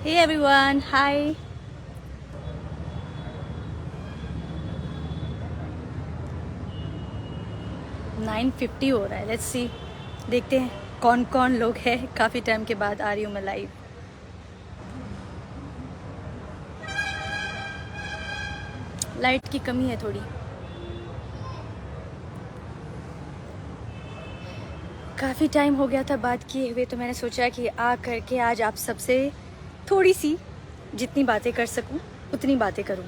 Hey everyone, hi. Nine 50 हो रहा है. लेट्स सी, देखते हैं कौन कौन लोग हैं. काफ़ी टाइम के बाद आ रही हूँ मैं लाइव. लाइट की कमी है थोड़ी. काफ़ी टाइम हो गया था बात किए हुए, तो मैंने सोचा कि आ करके आज आप सबसे थोड़ी सी जितनी बातें कर सकूं उतनी बातें करूं.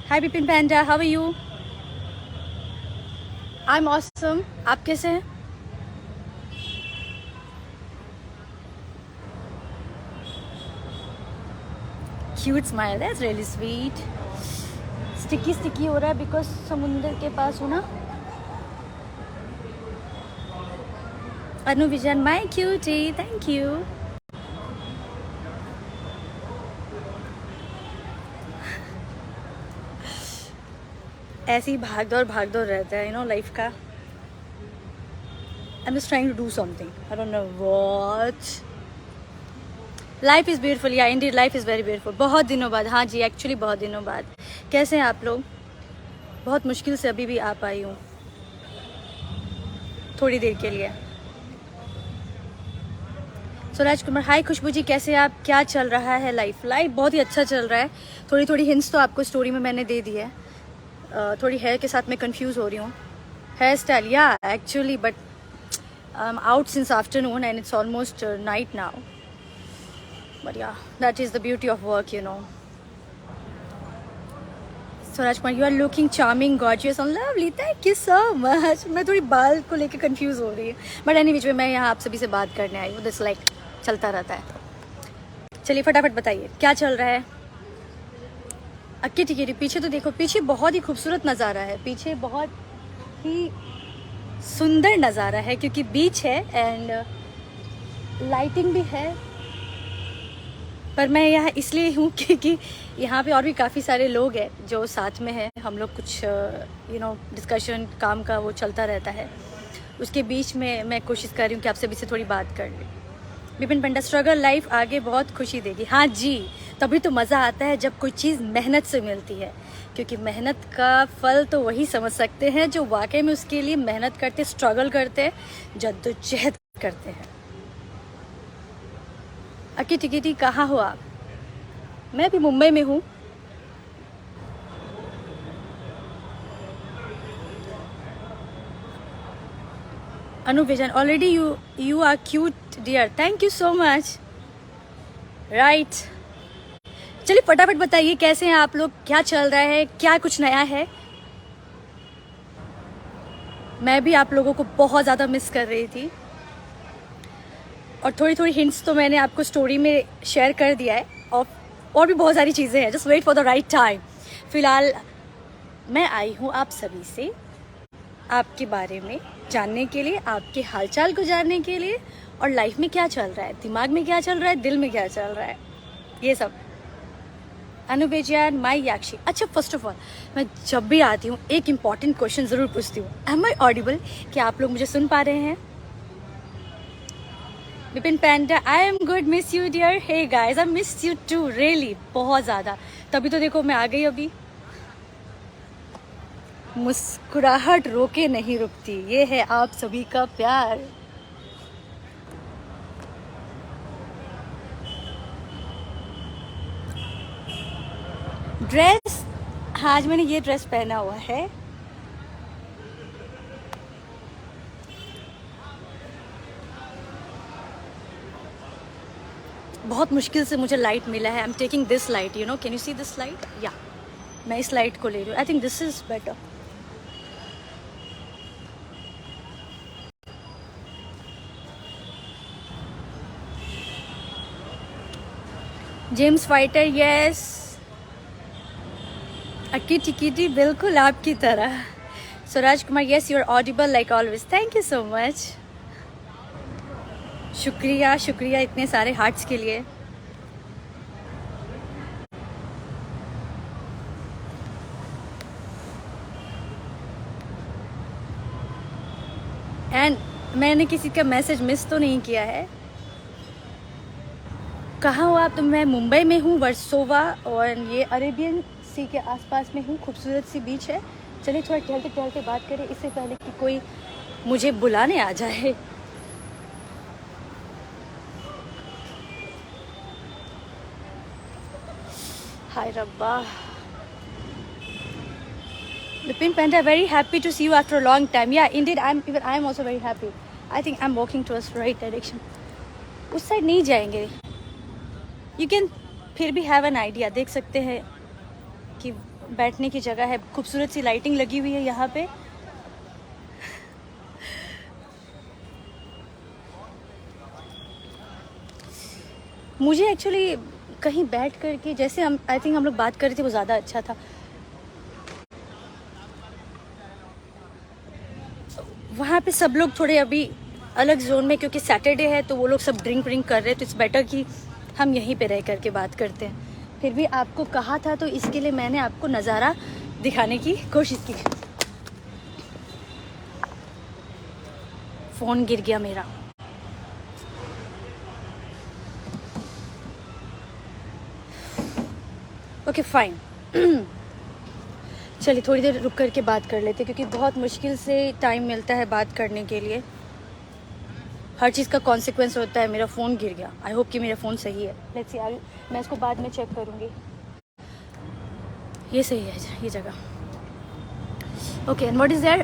Hi Bipin Panda, how are you? I am awesome. आप कैसे हैं? Cute smile, that's really sweet. Sticky sticky हो रहा है बिकॉज समुंदर के पास हूँ ना. Anu vision, my cutie, thank you. ऐसी ही भाग दौड़ रहता है, लाइफ का. I am just trying to do something, I don't know what. Life is beautiful, yeah indeed life is very beautiful. बहुत दिनों बाद, हाँ जी, एक्चुअली बहुत दिनों बाद. कैसे हैं आप लोग? बहुत मुश्किल से अभी भी आ पाई हूँ थोड़ी देर के लिए. स्वराज कुमार, हाय खुशबू जी, कैसे आप? क्या चल रहा है? लाइफ बहुत ही अच्छा चल रहा है. थोड़ी थोड़ी हिंट्स तो आपको स्टोरी में मैंने दे दी है. थोड़ी हेयर के साथ मैं कंफ्यूज हो रही हूँ. Hair style, yeah actually, but I am out since afternoon and it's almost night now. But yeah, that is the beauty of work, Swaraj Kumar, you are looking charming, gorgeous and lovely, thank you so much. मैं थोड़ी बाल को लेकर confuse हो रही हूँ, but any which वे मैं यहाँ आप सभी से बात करने आई हूँ. दिस लाइक चलता रहता है. चलिए फटाफट बताइए क्या चल रहा है. अक्की टिकेरी, पीछे तो देखो, पीछे बहुत ही खूबसूरत नज़ारा है. पीछे बहुत ही सुंदर नज़ारा है क्योंकि बीच है एंड लाइटिंग भी है. पर मैं यहाँ इसलिए हूँ क्योंकि यहाँ पे और भी काफ़ी सारे लोग हैं जो साथ में हैं. हम लोग कुछ डिस्कशन काम का वो चलता रहता है. उसके बीच में मैं कोशिश कर रही हूँ कि आप सभी से थोड़ी बात कर लूँ. विपिन पंडा, स्ट्रगल लाइफ आगे बहुत खुशी देगी. हाँ जी, तभी तो मज़ा आता है जब कोई चीज़ मेहनत से मिलती है. क्योंकि मेहनत का फल तो वही समझ सकते हैं जो वाकई में उसके लिए मेहनत करते, स्ट्रगल करते, जद्दोजहद करते हैं. अकी टिकिटी, कहाँ हो आप? मैं भी मुंबई में हूँ. Anu vision, already you are cute dear, thank you so much. Right, चलिए फटाफट बताइए कैसे हैं आप लोग, क्या चल रहा है, क्या कुछ नया है. मैं भी आप लोगों को बहुत ज़्यादा मिस कर रही थी और थोड़ी थोड़ी हिंट्स तो मैंने आपको स्टोरी में शेयर कर दिया है. और भी बहुत सारी चीज़ें हैं. Just wait for the right time. फिलहाल मैं आई हूँ आप सभी से आपके बारे में जानने के लिए, आपके हालचाल को जानने के लिए, और लाइफ में क्या चल रहा है, दिमाग में क्या चल रहा है, दिल में क्या चल रहा है, ये सब. अनुबेजियान, माई याक्षी. अच्छा, फर्स्ट ऑफ ऑल मैं जब भी आती हूँ एक इम्पॉर्टेंट क्वेश्चन ज़रूर पूछती हूँ. Am I audible? क्या आप लोग मुझे सुन पा रहे हैं? Vipin Panda, I am good, miss you dear. Hey guys, I miss you too really, बहुत ज़्यादा. तभी तो देखो मैं आ गई अभी. मुस्कुराहट रोके नहीं रुकती, ये है आप सभी का प्यार. ड्रेस, आज मैंने ये ड्रेस पहना हुआ है. बहुत मुश्किल से मुझे लाइट मिला है. I am taking this light, can you see this light? Yeah, मैं इस लाइट को ले रही हूँ. I think this is better. James Fighter, yes. Akki Tikiti, बिल्कुल आपकी तरह. Swaraj Kumar, yes you are audible like always, thank you so much. शुक्रिया शुक्रिया इतने सारे हार्ट्स के लिए. एंड मैंने किसी का मैसेज मिस तो नहीं किया है. कहाँ हो आप? तो मैं मुंबई में हूँ, वर्सोवा, और ये अरेबियन सी के आसपास में हूँ। खूबसूरत सी बीच है। चलिए थोड़ा टहलते टहलते बात करें, इससे पहले कि कोई मुझे बुलाने आ जाए। हाय रब्बा। Vipin Panda, very happy to see you after a long time. Yeah, indeed, I am also very happy. I think I'm walking towards the right direction. उस साइड नहीं जाएंगे। You can फिर भी have an idea, देख सकते हैं कि बैठने की जगह है, खूबसूरत सी लाइटिंग लगी हुई है यहाँ पे। मुझे एक्चुअली कहीं बैठ कर के, जैसे आई थिंक हम लोग बात कर रहे थे, वो ज़्यादा अच्छा था। वहाँ पे सब लोग थोड़े अभी अलग जोन में, क्योंकि सैटरडे है तो वो लोग सब ड्रिंक कर रहे हैं, तो इट्स बेटर कि हम यहीं पे रह करके बात करते हैं। फिर भी आपको कहा था तो इसके लिए मैंने आपको नज़ारा दिखाने की कोशिश की। फ़ोन गिर गया मेरा। Okay fine. चलिए थोड़ी देर रुक करके बात कर लेते, क्योंकि बहुत मुश्किल से टाइम मिलता है बात करने के लिए। हर चीज़ का कॉन्सिक्वेंस होता है। मेरा फ़ोन गिर गया। आई होप कि मेरा फ़ोन सही है। लेट्स सी, मैं इसको बाद में चेक करूँगी। ये सही है ये जगह। Okay, and what is there?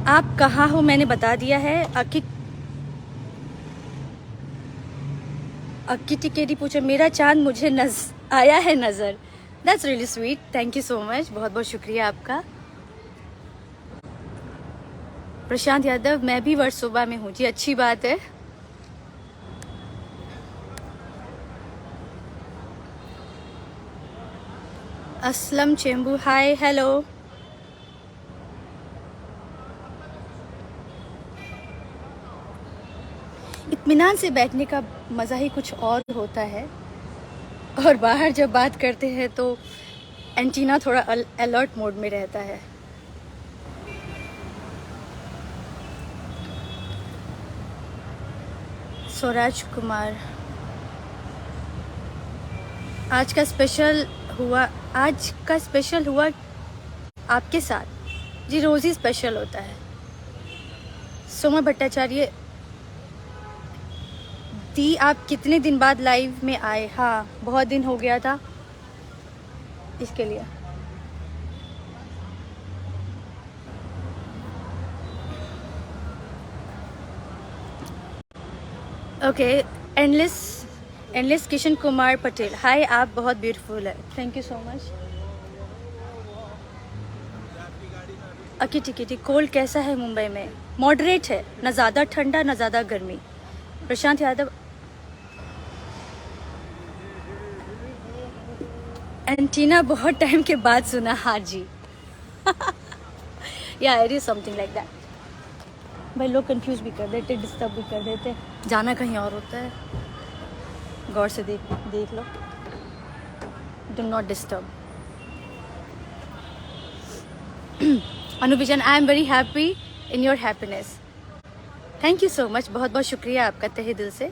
आप कहाँ हो मैंने बता दिया है। अक्की टिकेटी पूछे, मेरा चांद मुझे आया है नज़र। That's really sweet, thank you so much, बहुत बहुत शुक्रिया आपका। प्रशांत यादव, मैं भी वर्सोवा में हूँ जी, अच्छी बात है। Aslam Chembu, hi hello. इत्मीनान से बैठने का मज़ा ही कुछ और होता है, और बाहर जब बात करते हैं तो एंटीना थोड़ा अलर्ट मोड में रहता है। स्वराज कुमार, आज का स्पेशल हुआ आपके साथ जी। रोज़ ही स्पेशल होता है। सोमा भट्टाचार्य दी, आप कितने दिन बाद लाइव में आए? हाँ, बहुत दिन हो गया था इसके लिए। Okay, endless Kishan Kumar Patel, hi, आप बहुत ब्यूटीफुल है, thank you so much. Akki Tikti, cold कैसा है मुंबई में? मॉडरेट है, ना ज़्यादा ठंडा ना ज़्यादा गर्मी। प्रशांत यादव, एंटीना बहुत टाइम के बाद सुना। हाँ जी। या it is something like that. भाई लोग कंफ्यूज भी कर देते, डिस्टर्ब भी कर देते, जाना कहीं और होता है। गौर से देख लो, do not disturb. Anu vision, I am very happy in your happiness, thank you so much, बहुत बहुत शुक्रिया आपका तहे दिल से।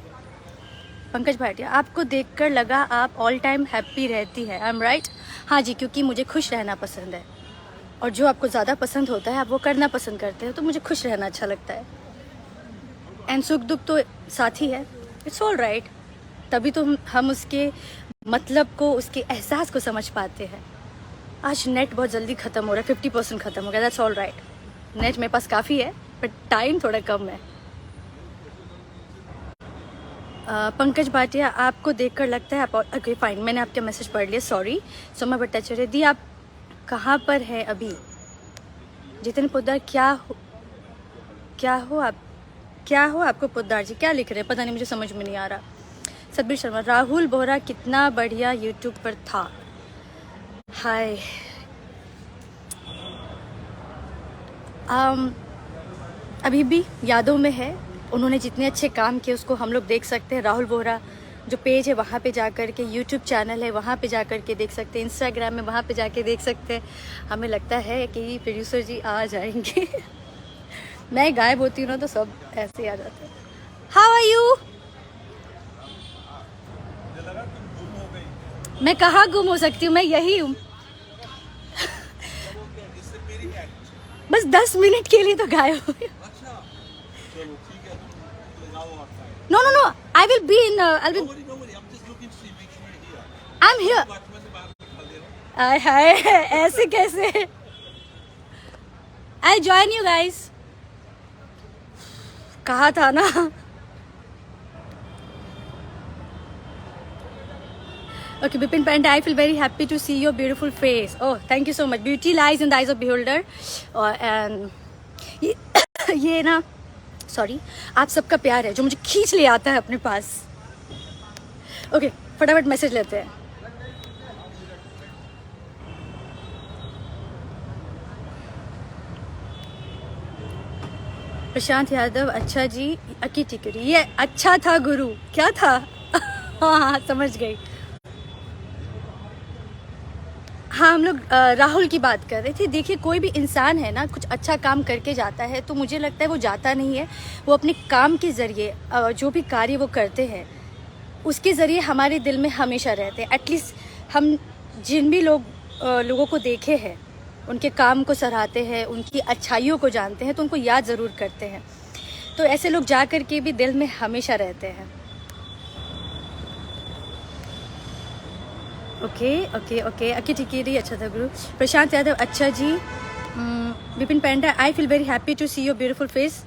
पंकज भाटिया, आपको देखकर लगा आप ऑल टाइम हैप्पी रहती है। I M right. हाँ जी, क्योंकि मुझे खुश रहना पसंद है, और जो आपको ज़्यादा पसंद होता है आप वो करना पसंद करते हो, तो मुझे खुश रहना अच्छा लगता है। एंड सुख दुख तो साथ ही है, इट्स ऑल राइट। तभी तो हम उसके मतलब को, उसके एहसास को समझ पाते हैं। आज नेट बहुत जल्दी ख़त्म हो रहा है, 50% ख़त्म हो गया, दैट्स ऑल राइट। नेट मेरे पास काफ़ी है, बट टाइम थोड़ा कम है। पंकज भाटिया, आपको देखकर लगता है आप ओके फाइन, मैंने आपका मैसेज पढ़ लिया, सॉरी। सोमा भट्टाचार्य दी, आप कहाँ पर है अभी? जितने पोद्दार, क्या हो आपको पोद्दार जी, क्या लिख रहे हैं पता नहीं, मुझे समझ में नहीं आ रहा। सतबीर शर्मा, राहुल बोहरा कितना बढ़िया यूट्यूब पर था। हाय, अभी भी यादों में है। उन्होंने जितने अच्छे काम किए उसको हम लोग देख सकते हैं। राहुल बोहरा जो पेज है वहाँ पे जा कर के, यूट्यूब चैनल है वहाँ पे जा कर के देख सकते हैं, इंस्टाग्राम में वहाँ पे जाके देख सकते हैं। हमें लगता है कि प्रोड्यूसर जी आ जाएंगे। मैं गायब होती हूँ ना तो सब ऐसे ही आ जाते हैं। How are you? मैं कहाँ गुम हो सकती हूँ, मैं यही हूँ। बस 10 मिनट के लिए तो गायब हो। No no no, I will be in, I will, I am here. आय हाय, ऐसे कैसे? I join you guys. कहा था ना। Okay, Bipin Panda, I feel very happy to see your beautiful face. Oh, thank you so much. Beauty lies in the eyes of beholder. And ये ना, sorry, आप सबका प्यार है जो मुझे खींच ले आता है अपने पास। ओके, फटाफट मैसेज लेते हैं। प्रशांत यादव, अच्छा जी, अकी टिकरी, ये अच्छा था गुरु, क्या था? हाँ, समझ गई। हाँ, हम लोग राहुल की बात कर रहे थे। देखिए, कोई भी इंसान है ना, कुछ अच्छा काम करके जाता है तो मुझे लगता है वो जाता नहीं है, वो अपने काम के ज़रिए जो भी कार्य वो करते हैं उसके ज़रिए हमारे दिल में हमेशा रहते हैं। एटलीस्ट हम जिन भी लोगों को देखे हैं, उनके काम को सराहते हैं, उनकी अच्छाइयों को जानते हैं, तो उनको याद ज़रूर करते हैं। तो ऐसे लोग जा कर के भी दिल में हमेशा रहते हैं। Okay okay okay, Akki Tikeri, अच्छा था गुरु। प्रशांत यादव, अच्छा जी। Vipin Panda, I feel very happy to see your beautiful face.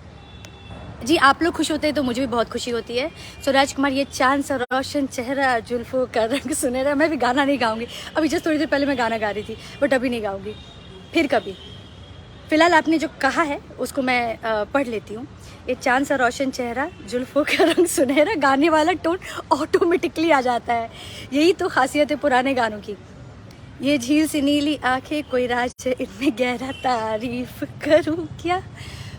जी, आप लोग खुश होते हैं तो मुझे भी बहुत खुशी होती है। स्वराज कुमार, ये चांद सा रोशन चेहरा, जुल्फों का रंग सुनहरा। मैं भी गाना नहीं गाऊंगी अभी, जस्ट थोड़ी देर पहले मैं गाना गा रही थी, बट अभी नहीं गाऊंगी, फिर कभी। फिलहाल आपने जो कहा है उसको मैं पढ़ लेती हूँ। ये चांद सा रोशन चेहरा, जुल्फों का रंग सुनहरा, गाने वाला टोन ऑटोमेटिकली आ जाता है। यही तो खासियत है पुराने गानों की। ये झील सी नीली आंखें, कोई राज है इनमें गहरा, तारीफ करूँ क्या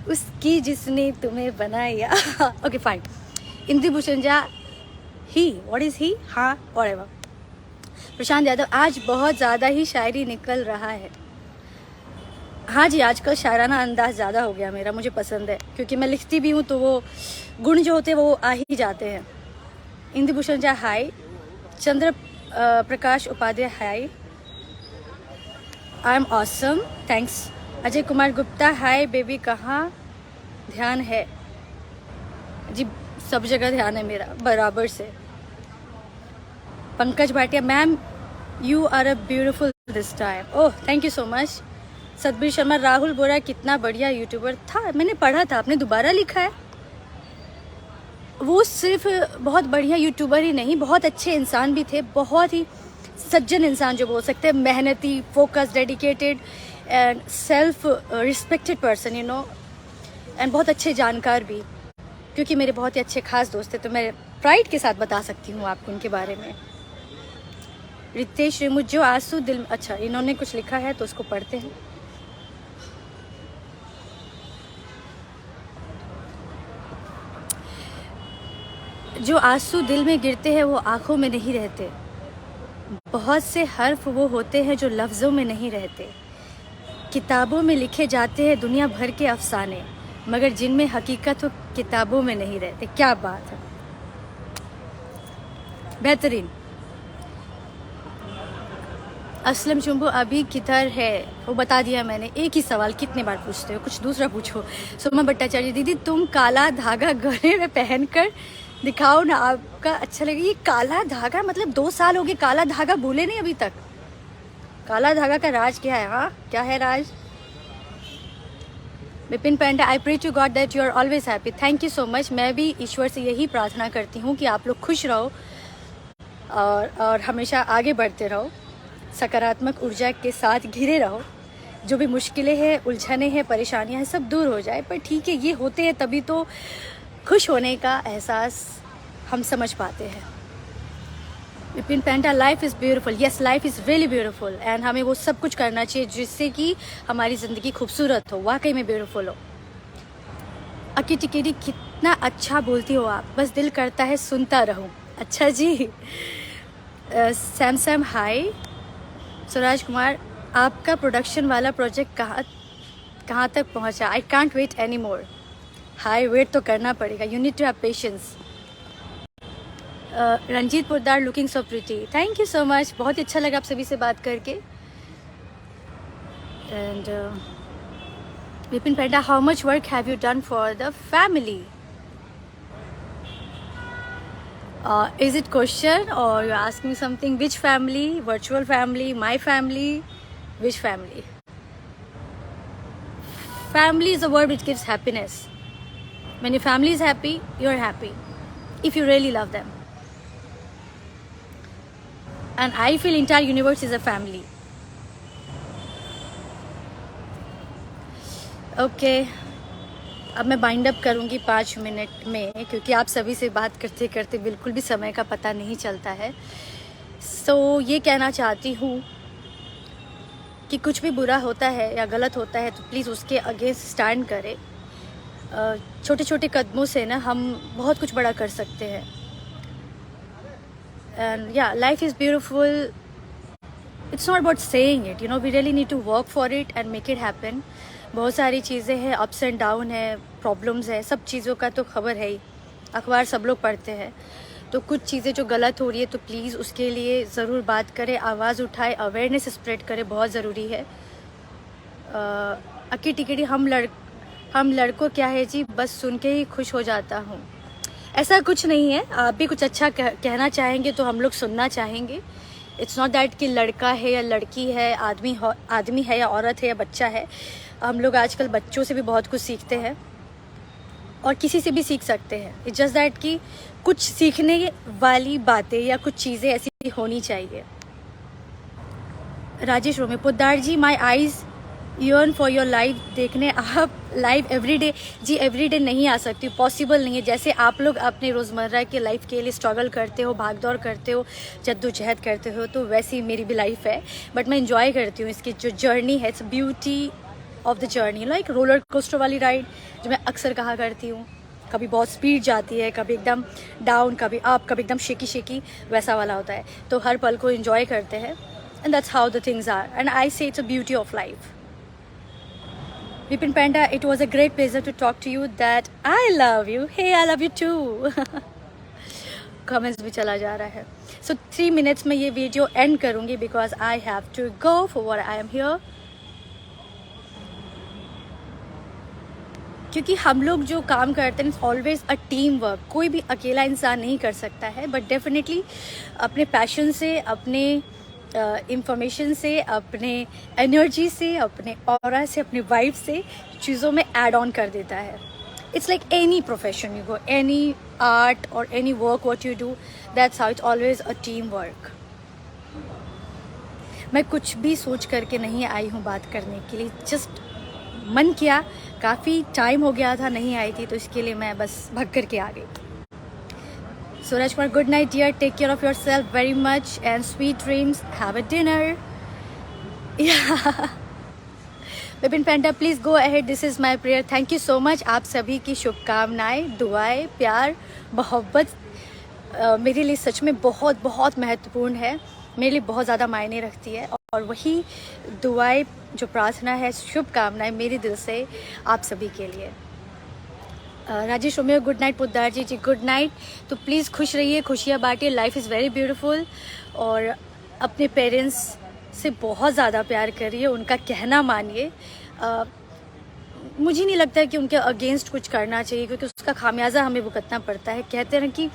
उसकी जिसने तुम्हें बनाया। Okay fine. Indrabhushan Jha, he, what is he, हाँ व्हाटएवर। प्रशांत यादव, आज बहुत ज़्यादा ही शायरी निकल रहा है। हाँ जी, आजकल शायराना अंदाज ज़्यादा हो गया मेरा, मुझे पसंद है क्योंकि मैं लिखती भी हूँ तो वो गुण जो होते हैं वो आ ही जाते हैं। Indrabhushan Jha, hi. Chandra Prakash Upadhyay, hi, I am awesome, thanks. Ajay Kumar Gupta, hi baby, कहाँ ध्यान है? जी, सब जगह ध्यान है मेरा, बराबर से। Pankaj Bhatia, ma'am you are a beautiful this time. Oh, thank you so much. Satbir Sharma, Rahul Bora कितना बढ़िया यूट्यूबर था, मैंने पढ़ा था, आपने दोबारा लिखा है। वो सिर्फ बहुत बढ़िया यूट्यूबर ही नहीं, बहुत अच्छे इंसान भी थे, बहुत ही सज्जन इंसान जो बोल सकते हैं, मेहनती, focus, dedicated and self respected person, you know, and बहुत अच्छे जानकार भी, क्योंकि मेरे बहुत ही अच्छे खास दोस्त थे, तो मैं प्राइड के साथ बता सकती हूँ आपको उनके बारे में। रितेश रेमू, जो आंसू दिल में, अच्छा इन्होंने कुछ लिखा है तो उसको पढ़ते हैं। जो आंसू दिल में गिरते हैं वो आंखों में नहीं रहते, बहुत से हर्फ वो होते हैं जो लफ्ज़ों में नहीं रहते, किताबों में लिखे जाते हैं दुनिया भर के अफसाने, मगर जिनमें हकीकत हो किताबों में नहीं रहते। क्या बात है, बेहतरीन। असलम चुम्बू, अभी किधर है? वो बता दिया मैंने। एक ही सवाल कितने बार पूछते हो, कुछ दूसरा पूछो। सुमा भट्टाचार्य, दीदी तुम काला धागा गले में पहनकर दिखाओ ना, आपका अच्छा लगे। ये काला धागा मतलब 2 साल हो गए काला धागा भूले नहीं अभी तक। काला धागा का राज क्या है? हाँ, क्या है Raj? Vipin Panda, I pray to God that you are always happy. Thank you so much. मैं भी ईश्वर से यही प्रार्थना करती हूँ कि आप लोग खुश रहो और हमेशा आगे बढ़ते रहो, सकारात्मक ऊर्जा के साथ घिरे रहो। जो भी मुश्किलें हैं, उलझने हैं, परेशानियाँ हैं, सब दूर हो जाए। पर ठीक है, ये होते हैं तभी तो खुश होने का एहसास हम समझ पाते हैं। Vipin Panda, life is beautiful. Yes, life is really beautiful and हमें वो सब कुछ करना चाहिए जिससे कि हमारी ज़िंदगी खूबसूरत हो, वाकई में ब्यूटीफुल हो। अकी टिकेरी, कितना अच्छा बोलती हो आप, बस दिल करता है सुनता रहूं। अच्छा जी। Sam hi. स्वराज कुमार, आपका प्रोडक्शन वाला प्रोजेक्ट कहाँ तक पहुँचा? I can't wait any more. हाय, वेट तो करना पड़ेगा, you need to have patience. Ranjeet Poddar looking so pretty, thank you so much, बहुत अच्छा लगा आप सभी से बात करके. And Vipin Panda, how much work have you done for the family? Is it question or you're asking something? Which family? Virtual family? My family? Which family? Family is a word which gives happiness. When your family is happy, you're happy. If you really love them. And I feel entire universe is a family. Okay. अब मैं bind up करूँगी 5 minute में, क्योंकि आप सभी से बात करते करते बिल्कुल भी समय का पता नहीं चलता है. सो ये कहना चाहती हूँ कि कुछ भी बुरा होता है या गलत होता है तो प्लीज़ उसके अगेंस्ट स्टैंड करें. छोटे छोटे कदमों से ना हम बहुत कुछ बड़ा कर सकते हैं. And yeah, life is beautiful. It's not about saying it, you know, we really need to work for it and make it happen. बहुत सारी चीज़ें हैं, अप्स एंड डाउन है, प्रॉब्लम्स है, सब चीज़ों का तो खबर है ही, अखबार सब लोग पढ़ते हैं. तो कुछ चीज़ें जो गलत हो रही है तो प्लीज़ उसके लिए ज़रूर बात करें, आवाज़ उठाए, अवेयरनेस स्प्रेड करें, बहुत ज़रूरी है. अक्की टिकटी, हम लड़कों क्या है जी, बस सुन के ही खुश हो जाता हूँ. ऐसा कुछ नहीं है, आप भी कुछ अच्छा कहना चाहेंगे तो हम लोग सुनना चाहेंगे. इट्स नॉट दैट कि लड़का है या लड़की है, आदमी है या औरत है या बच्चा है. हम लोग आजकल बच्चों से भी बहुत कुछ सीखते हैं और किसी से भी सीख सकते हैं. इट्स जस्ट दैट कि कुछ सीखने वाली बातें या कुछ चीज़ें ऐसी होनी चाहिए. Rajesh Rome, Poddar ji, my eyes yearn for your live देखने. आप लाइव एवरीडे? जी एवरीडे नहीं आ सकती, पॉसिबल नहीं है. जैसे आप लोग अपने रोज़मर्रा के लाइफ के लिए स्ट्रगल करते हो, भागदौड़ करते हो, जद्दोजहद करते हो, तो वैसे ही मेरी भी लाइफ है. बट मैं इंजॉय करती हूँ इसकी जो जर्नी है. Its beauty of the journey, like roller coaster वाली राइड जो मैं अक्सर कहा करती हूँ. कभी बहुत स्पीड जाती है, कभी एकदम डाउन, कभी अप, कभी एकदम शेकी, वैसा वाला होता है. तो हर पल को एंजॉय करते हैं. And that's how the things are, and I say it's a beauty of life. Vipin Penda, it was a great pleasure to talk to you. That I love you. Hey, I love you too. Comments भी चला जा रहा है. सो 3 minutes में ये video end करूँगी because I have to go for what I am here. क्योंकि हम लोग जो काम करते हैं ऑलवेज अ टीम वर्क. कोई भी अकेला इंसान नहीं कर सकता है. बट डेफिनेटली अपने पैशन से, अपने इंफॉर्मेशन से, अपने एनर्जी से, अपने ऑरा से, अपने वाइब से चीज़ों में ऐड ऑन कर देता है. It's like any profession you go, any art और any work what you do, that's how it's always a team work. मैं कुछ भी सोच करके नहीं आई हूँ बात करने के लिए. जस्ट मन किया, काफ़ी टाइम हो गया था नहीं आई थी, तो इसके लिए मैं बस भग करके आ गई. Suraj Kumar, good night dear, take care of your self very much and sweet dreams, have a dinner. Vipin Penda, please go ahead, this is my prayer. Thank you so much. आप सभी की शुभकामनाएं, दुआएं, प्यार, मोहब्बत मेरे लिए सच में बहुत बहुत महत्वपूर्ण है. मेरे लिए बहुत ज़्यादा मायने रखती है. और वही दुआएं, जो प्रार्थना है, शुभकामनाएं मेरे दिल से आप सभी के लिए. Rajesh Romeo, good night Poddar ji. जी गुड नाइट. तो प्लीज़ खुश रहिए, खुशियाँ बांटिए. Life is very beautiful. और अपने पेरेंट्स से बहुत ज़्यादा प्यार करिए, उनका कहना मानिए. मुझे नहीं लगता है कि उनके अगेंस्ट कुछ करना चाहिए, क्योंकि उसका खामियाजा हमें भुगतना पड़ता है. कहते हैं कि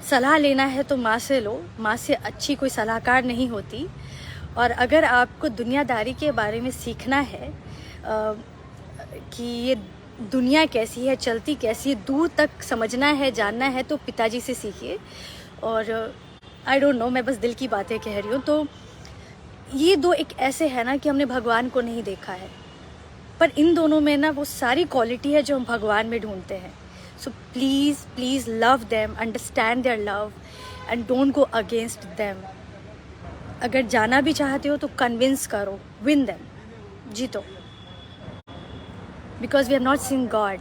सलाह लेना है तो माँ से लो, माँ से अच्छी कोई सलाहकार नहीं होती. और अगर आपको दुनियादारी के बारे में सीखना है कि ये दुनिया कैसी है, चलती कैसी है, दूर तक समझना है, जानना है, तो पिताजी से सीखिए. और आई डोंट नो, मैं बस दिल की बातें कह रही हूँ. तो ये दो एक ऐसे है ना कि हमने भगवान को नहीं देखा है, पर इन दोनों में ना वो सारी क्वालिटी है जो हम भगवान में ढूंढते हैं. So please love them, understand their love and don't go against them. अगर जाना भी चाहते हो तो कन्विंस करो, विन देम, जीतो. Because we have not seen God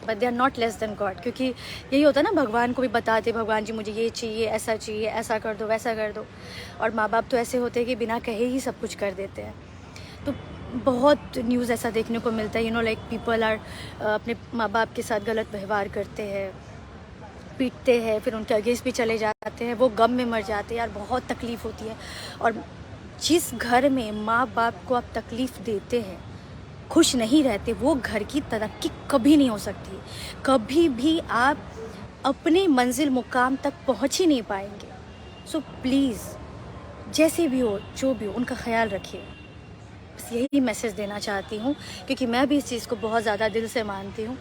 but they are not less than God. क्योंकि यही होता है ना, भगवान को भी बताते, भगवान जी मुझे ये चाहिए, ऐसा चाहिए, ऐसा कर दो, वैसा कर दो. और माँ बाप तो ऐसे होते हैं कि बिना कहे ही सब कुछ कर देते हैं. तो बहुत न्यूज़ ऐसा देखने को मिलता है, you know, like people are अपने माँ बाप के साथ गलत व्यवहार करते हैं. पीटते हैं, फिर उनके अगेंस्ट भी चले जाते हैं, वो गम में मर जाते हैं। यार बहुत तकलीफ़ होती है। और जिस घर में माँ बाप को आप तकलीफ़ देते हैं, खुश नहीं रहते, वो घर की तरक्की कभी नहीं हो सकती। कभी भी आप अपने मंजिल मुकाम तक पहुँच ही नहीं पाएंगे। सो प्लीज़ जैसे भी हो, जो भी हो, उनका ख्याल रखिए। बस यही मैसेज देना चाहती हूँ, क्योंकि मैं भी इस चीज़ को बहुत ज़्यादा दिल से मानती हूँ।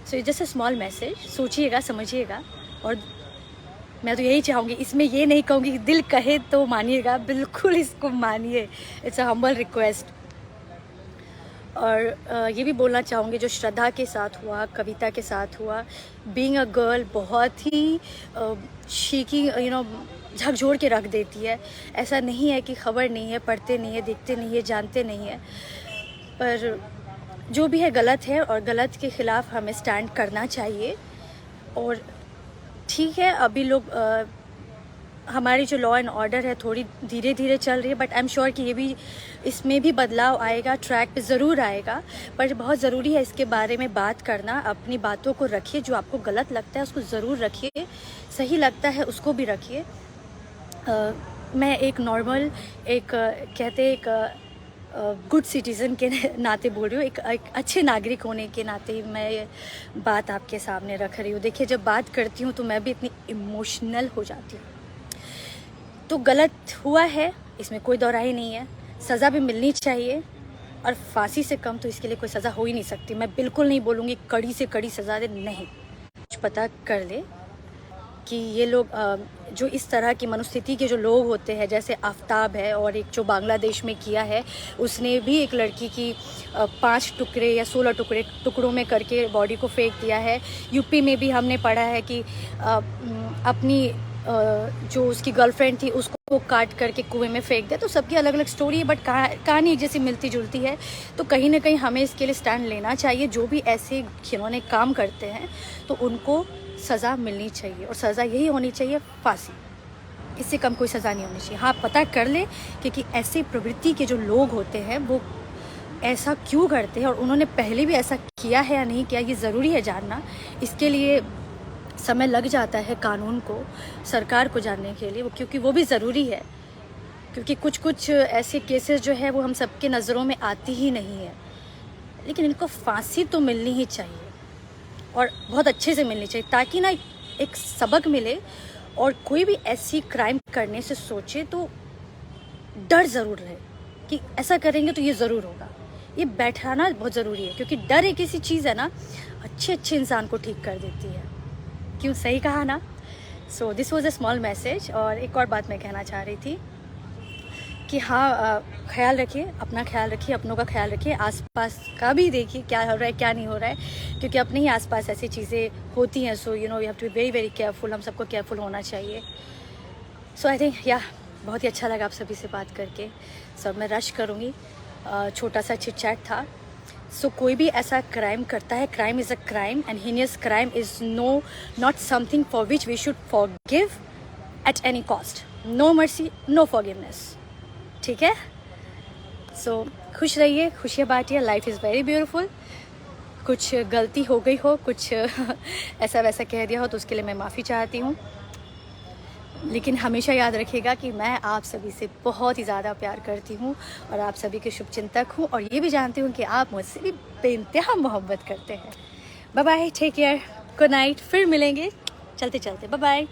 So just a small message, सोचिएगा, समझिएगा। और मैं तो यही चाहूँगी, इसमें ये नहीं कहूँगी कि दिल कहे तो मानिएगा, बिल्कुल इसको मानिए। It's a humble request. और ये भी बोलना चाहूँगी, जो श्रद्धा के साथ हुआ, कविता के साथ हुआ, बीइंग अ गर्ल बहुत ही शीकी झकझोर के रख देती है। ऐसा नहीं है कि खबर नहीं है, पढ़ते नहीं है, देखते नहीं है, जानते नहीं है, पर जो भी है गलत है, और गलत के ख़िलाफ़ हमें स्टैंड करना चाहिए। और ठीक है, अभी लोग हमारी जो लॉ एंड ऑर्डर है थोड़ी धीरे धीरे चल रही है, बट आई एम श्योर कि ये भी, इसमें भी बदलाव आएगा, ट्रैक पे ज़रूर आएगा। पर बहुत ज़रूरी है इसके बारे में बात करना। अपनी बातों को रखिए, जो आपको गलत लगता है उसको ज़रूर रखिए, सही लगता है उसको भी रखिए। मैं एक नॉर्मल, कहते एक गुड सिटीज़न के नाते बोल रही हूँ, एक अच्छे नागरिक होने के नाते मैं ये बात आपके सामने रख रही हूँ। देखिए, जब बात करती हूँ तो मैं भी इतनी इमोशनल हो जाती हूँ। तो गलत हुआ है, इसमें कोई दोहराई नहीं है, सज़ा भी मिलनी चाहिए, और फांसी से कम तो इसके लिए कोई सज़ा हो ही नहीं सकती। मैं बिल्कुल नहीं बोलूँगी कड़ी से कड़ी सज़ा दे, नहीं। कुछ पता कर ले कि ये लोग जो इस तरह की मनोस्थिति के जो लोग होते हैं, जैसे आफ्ताब है, और एक जो बांग्लादेश में किया है, उसने भी एक लड़की की 5 टुकड़े या 16 टुकड़ों में करके बॉडी को फेंक दिया है। यूपी में भी हमने पढ़ा है कि अपनी जो उसकी गर्लफ्रेंड थी उसको काट करके कुएं में फेंक दिया। तो सबकी अलग अलग स्टोरी है, बट कहानी एक जैसी मिलती जुलती है। तो कहीं ना कहीं हमें इसके लिए स्टैंड लेना चाहिए। जो भी ऐसे खिलौने काम करते हैं तो उनको सज़ा मिलनी चाहिए, और सज़ा यही होनी चाहिए, फांसी। इससे कम कोई सज़ा नहीं होनी चाहिए। हाँ, पता कर ले क्योंकि ऐसी प्रवृत्ति के जो लोग होते हैं वो ऐसा क्यों करते हैं, और उन्होंने पहले भी ऐसा किया है या नहीं किया, ये ज़रूरी है जानना। इसके लिए समय लग जाता है कानून को, सरकार को जानने के लिए, क्योंकि वो भी ज़रूरी है। क्योंकि कुछ ऐसे केसेस जो है वो हम सबके नज़रों में आती ही नहीं है, लेकिन इनको फांसी तो मिलनी ही चाहिए, और बहुत अच्छे से मिलनी चाहिए, ताकि ना एक सबक मिले, और कोई भी ऐसी क्राइम करने से सोचे तो डर ज़रूर रहे कि ऐसा करेंगे तो ये ज़रूर होगा। ये बैठाना बहुत ज़रूरी है, क्योंकि डर एक ऐसी चीज़ है ना, अच्छे इंसान को ठीक कर देती है। क्यों, सही कहा ना। So this was a small message. और एक और बात मैं कहना चाह रही थी कि हाँ, ख्याल रखिए, अपना ख्याल रखिए, अपनों का ख्याल रखिए, आसपास का भी देखिए क्या हो रहा है, क्या नहीं हो रहा है, क्योंकि अपने ही आसपास ऐसी चीज़ें होती हैं। So you have to be very very careful. हम सबको केयरफुल होना चाहिए। सो आई थिंक बहुत ही अच्छा लगा आप सभी से बात करके। सो मैं रश करूँगी, छोटा सा चिट चैट था। सो कोई भी ऐसा क्राइम करता है, crime is a crime, and heinous crime is not something for which we should forgive at any cost. No mercy, no forgiveness. ठीक है। सो खुश रहिए, खुशियाँ बांटिए। Life is very beautiful. कुछ गलती हो गई हो, कुछ ऐसा वैसा कह दिया हो, तो उसके लिए मैं माफ़ी चाहती हूँ। लेकिन हमेशा याद रखिएगा कि मैं आप सभी से बहुत ही ज़्यादा प्यार करती हूँ, और आप सभी के शुभचिंतक हूँ, और ये भी जानती हूँ कि आप मुझसे भी बेइंतहा मोहब्बत करते हैं। Bye bye, take care, good night. फिर मिलेंगे चलते चलते। Bye bye.